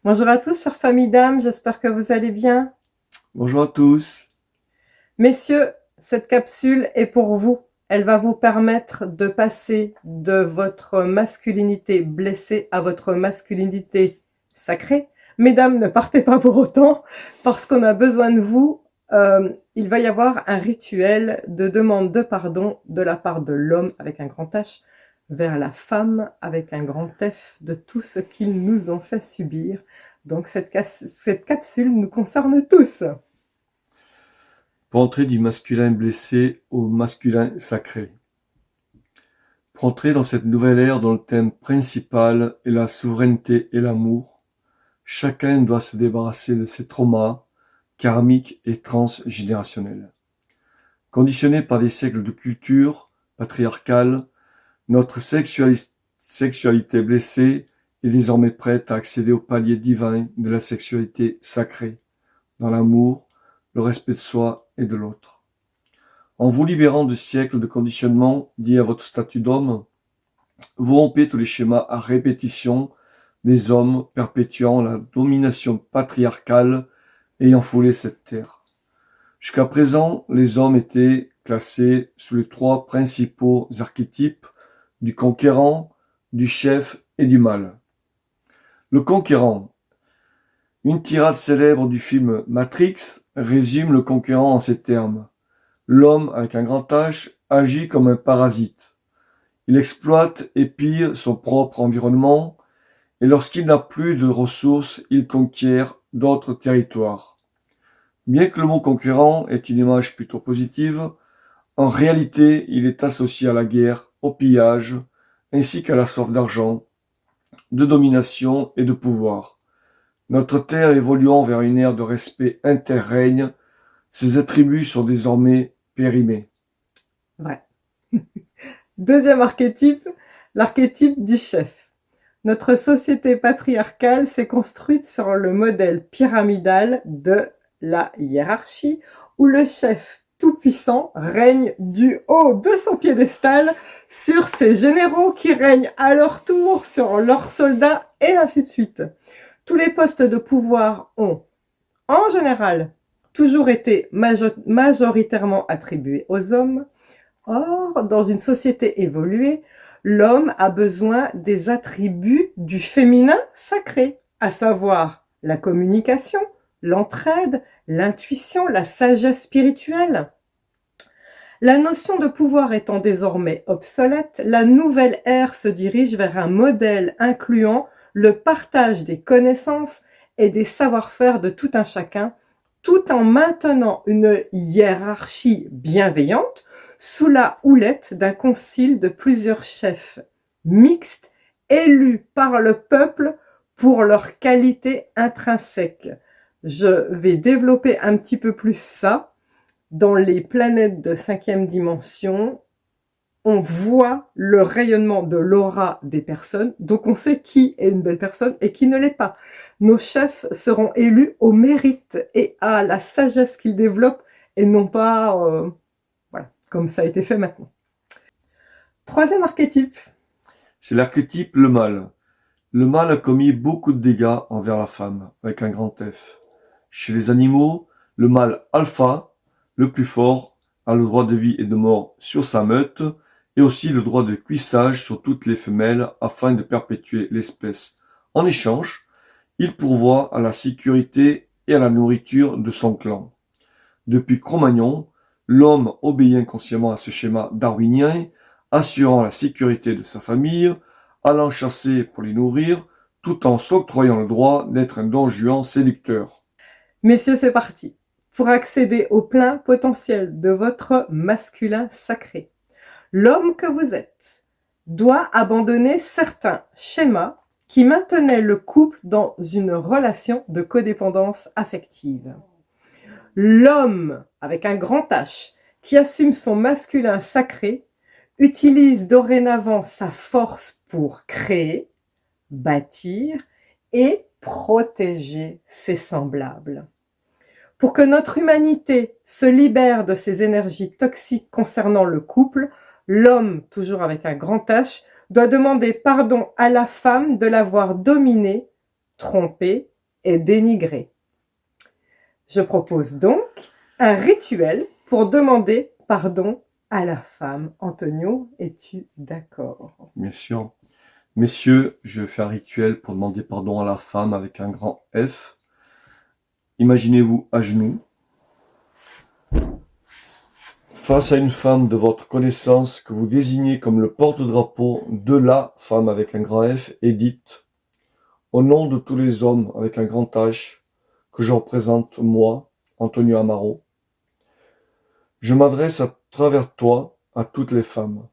Bonjour à tous, chère famille d'âme, j'espère que vous allez bien. Bonjour à tous. Messieurs, cette capsule est pour vous. Elle va vous permettre de passer de votre masculinité blessée à votre masculinité sacrée. Mesdames, ne partez pas pour autant, parce qu'on a besoin de vous. Il va y avoir un rituel de demande de pardon de la part de l'homme avec un grand H vers la femme avec un grand F de tout ce qu'ils nous ont fait subir. Donc cette capsule nous concerne tous. Pour entrer du masculin blessé au masculin sacré. Pour entrer dans cette nouvelle ère dont le thème principal est la souveraineté et l'amour, chacun doit se débarrasser de ses traumas karmiques et transgénérationnels. Conditionné par des siècles de culture patriarcale, notre sexualité blessée est désormais prête à accéder au palier divin de la sexualité sacrée, dans l'amour, le respect de soi et de l'autre. En vous libérant de siècles de conditionnement liés à votre statut d'homme, vous rompez tous les schémas à répétition des hommes perpétuant la domination patriarcale ayant foulé cette terre. Jusqu'à présent, les hommes étaient classés sous les trois principaux archétypes du conquérant, du chef et du mâle. Le conquérant. Une tirade célèbre du film Matrix résume le conquérant en ces termes. L'homme, avec un grand H, agit comme un parasite. Il exploite et pille son propre environnement, et lorsqu'il n'a plus de ressources, il conquiert d'autres territoires. Bien que le mot conquérant ait une image plutôt positive, en réalité, il est associé à la guerre, au pillage, ainsi qu'à la soif d'argent, de domination et de pouvoir. Notre terre évoluant vers une ère de respect interrègne, ses attributs sont désormais périmés. Ouais. Deuxième archétype, l'archétype du chef. Notre société patriarcale s'est construite sur le modèle pyramidal de la hiérarchie, où le chef tout-puissant règne du haut de son piédestal sur ses généraux qui règnent à leur tour sur leurs soldats, et ainsi de suite. Tous les postes de pouvoir ont, en général, toujours été majoritairement attribués aux hommes. Or, dans une société évoluée, l'homme a besoin des attributs du féminin sacré, à savoir la communication, l'entraide, l'intuition, la sagesse spirituelle. La notion de pouvoir étant désormais obsolète, la nouvelle ère se dirige vers un modèle incluant le partage des connaissances et des savoir-faire de tout un chacun, tout en maintenant une hiérarchie bienveillante sous la houlette d'un concile de plusieurs chefs mixtes élus par le peuple pour leur qualité intrinsèque. Je vais développer un petit peu plus ça. Dans les planètes de cinquième dimension, on voit le rayonnement de l'aura des personnes, donc on sait qui est une belle personne et qui ne l'est pas. Nos chefs seront élus au mérite et à la sagesse qu'ils développent et non pas voilà, comme ça a été fait maintenant. Troisième archétype. C'est l'archétype le mâle. Le mâle a commis beaucoup de dégâts envers la femme, avec un grand F. Chez les animaux, le mâle alpha, le plus fort, a le droit de vie et de mort sur sa meute, et aussi le droit de cuissage sur toutes les femelles afin de perpétuer l'espèce. En échange, il pourvoit à la sécurité et à la nourriture de son clan. Depuis Cro-Magnon, l'homme obéit inconsciemment à ce schéma darwinien, assurant la sécurité de sa famille, allant chasser pour les nourrir, tout en s'octroyant le droit d'être un don Juan séducteur. Messieurs, c'est parti. Pour accéder au plein potentiel de votre masculin sacré, l'homme que vous êtes doit abandonner certains schémas qui maintenaient le couple dans une relation de codépendance affective. L'homme, avec un grand H, qui assume son masculin sacré, utilise dorénavant sa force pour créer, bâtir et protéger ses semblables. Pour que notre humanité se libère de ces énergies toxiques concernant le couple, l'homme, toujours avec un grand H, doit demander pardon à la femme de l'avoir dominé tromper et dénigrer. Je propose donc un rituel pour demander pardon à la femme. Antonio, es-tu d'accord? Bien sûr. Messieurs, je fais un rituel pour demander pardon à la femme avec un grand F. Imaginez-vous à genoux, face à une femme de votre connaissance que vous désignez comme le porte-drapeau de la femme avec un grand F, et dites, au nom de tous les hommes avec un grand H, que je représente moi, Antonio Amaro, je m'adresse à travers toi à toutes les femmes.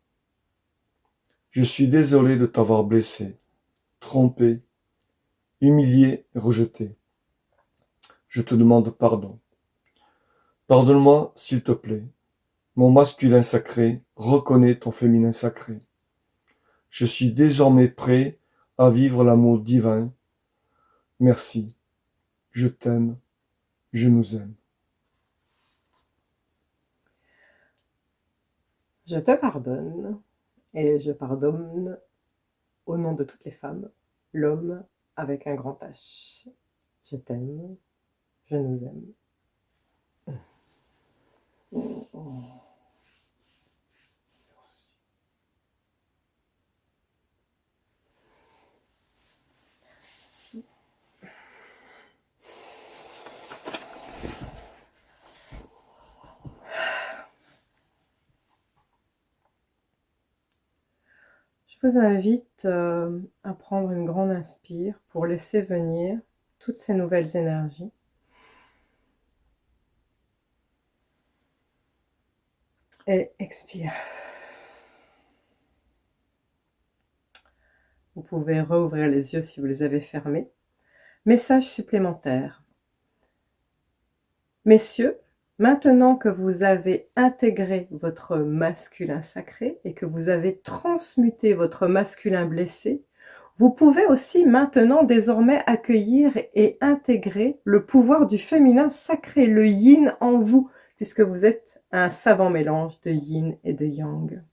Je suis désolé de t'avoir blessé, trompé, humilié et rejeté. Je te demande pardon. Pardonne-moi, s'il te plaît. Mon masculin sacré reconnaît ton féminin sacré. Je suis désormais prêt à vivre l'amour divin. Merci. Je t'aime. Je nous aime. Je te pardonne et je pardonne au nom de toutes les femmes, l'homme avec un grand H. Je t'aime, je nous aime. Je vous invite à prendre une grande inspire pour laisser venir toutes ces nouvelles énergies. Et expire. Vous pouvez rouvrir les yeux si vous les avez fermés. Message supplémentaire. Messieurs, maintenant que vous avez intégré votre masculin sacré et que vous avez transmuté votre masculin blessé, vous pouvez aussi maintenant désormais accueillir et intégrer le pouvoir du féminin sacré, le yin en vous, puisque vous êtes un savant mélange de yin et de yang.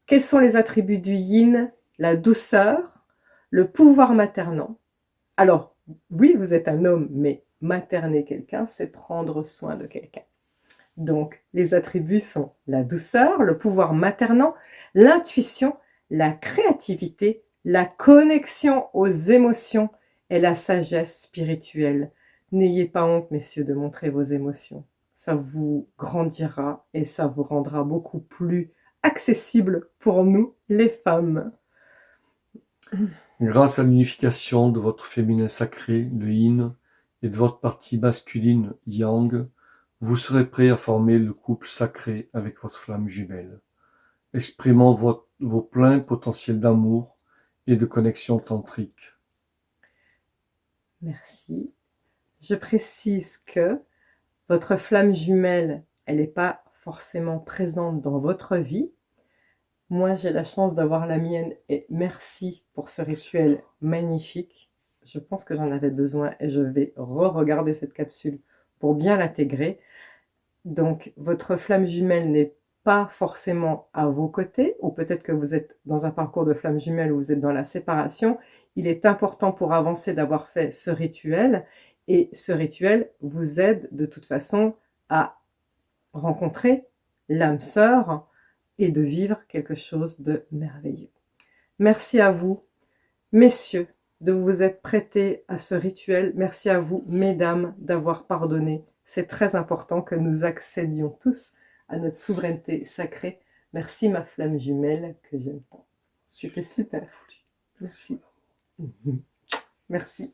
Quels sont les attributs du yin? La douceur, le pouvoir maternant. Alors, oui, vous êtes un homme, mais materner quelqu'un, c'est prendre soin de quelqu'un. Donc, les attributs sont la douceur, le pouvoir maternant, l'intuition, la créativité, la connexion aux émotions et la sagesse spirituelle. N'ayez pas honte, messieurs, de montrer vos émotions. Ça vous grandira et ça vous rendra beaucoup plus accessible pour nous, les femmes. Grâce à l'unification de votre féminin sacré, le yin, et de votre partie masculine, yang, vous serez prêt à former le couple sacré avec votre flamme jumelle, exprimant vos pleins potentiels d'amour et de connexion tantrique. Merci. Je précise que votre flamme jumelle, elle n'est pas forcément présente dans votre vie. Moi, j'ai la chance d'avoir la mienne et merci pour ce rituel magnifique. Je pense que j'en avais besoin et je vais re-regarder cette capsule pour bien l'intégrer. Donc, votre flamme jumelle n'est pas forcément à vos côtés, ou peut-être que vous êtes dans un parcours de flamme jumelle où vous êtes dans la séparation. Il est important pour avancer d'avoir fait ce rituel, et ce rituel vous aide de toute façon à rencontrer l'âme sœur et de vivre quelque chose de merveilleux. Merci à vous, messieurs, de vous être prêtés à ce rituel. Merci à vous, mesdames, d'avoir pardonné. C'est très important que nous accédions tous à notre souveraineté sacrée. Merci ma flamme jumelle que j'aime tant. C'était super. Merci. Merci.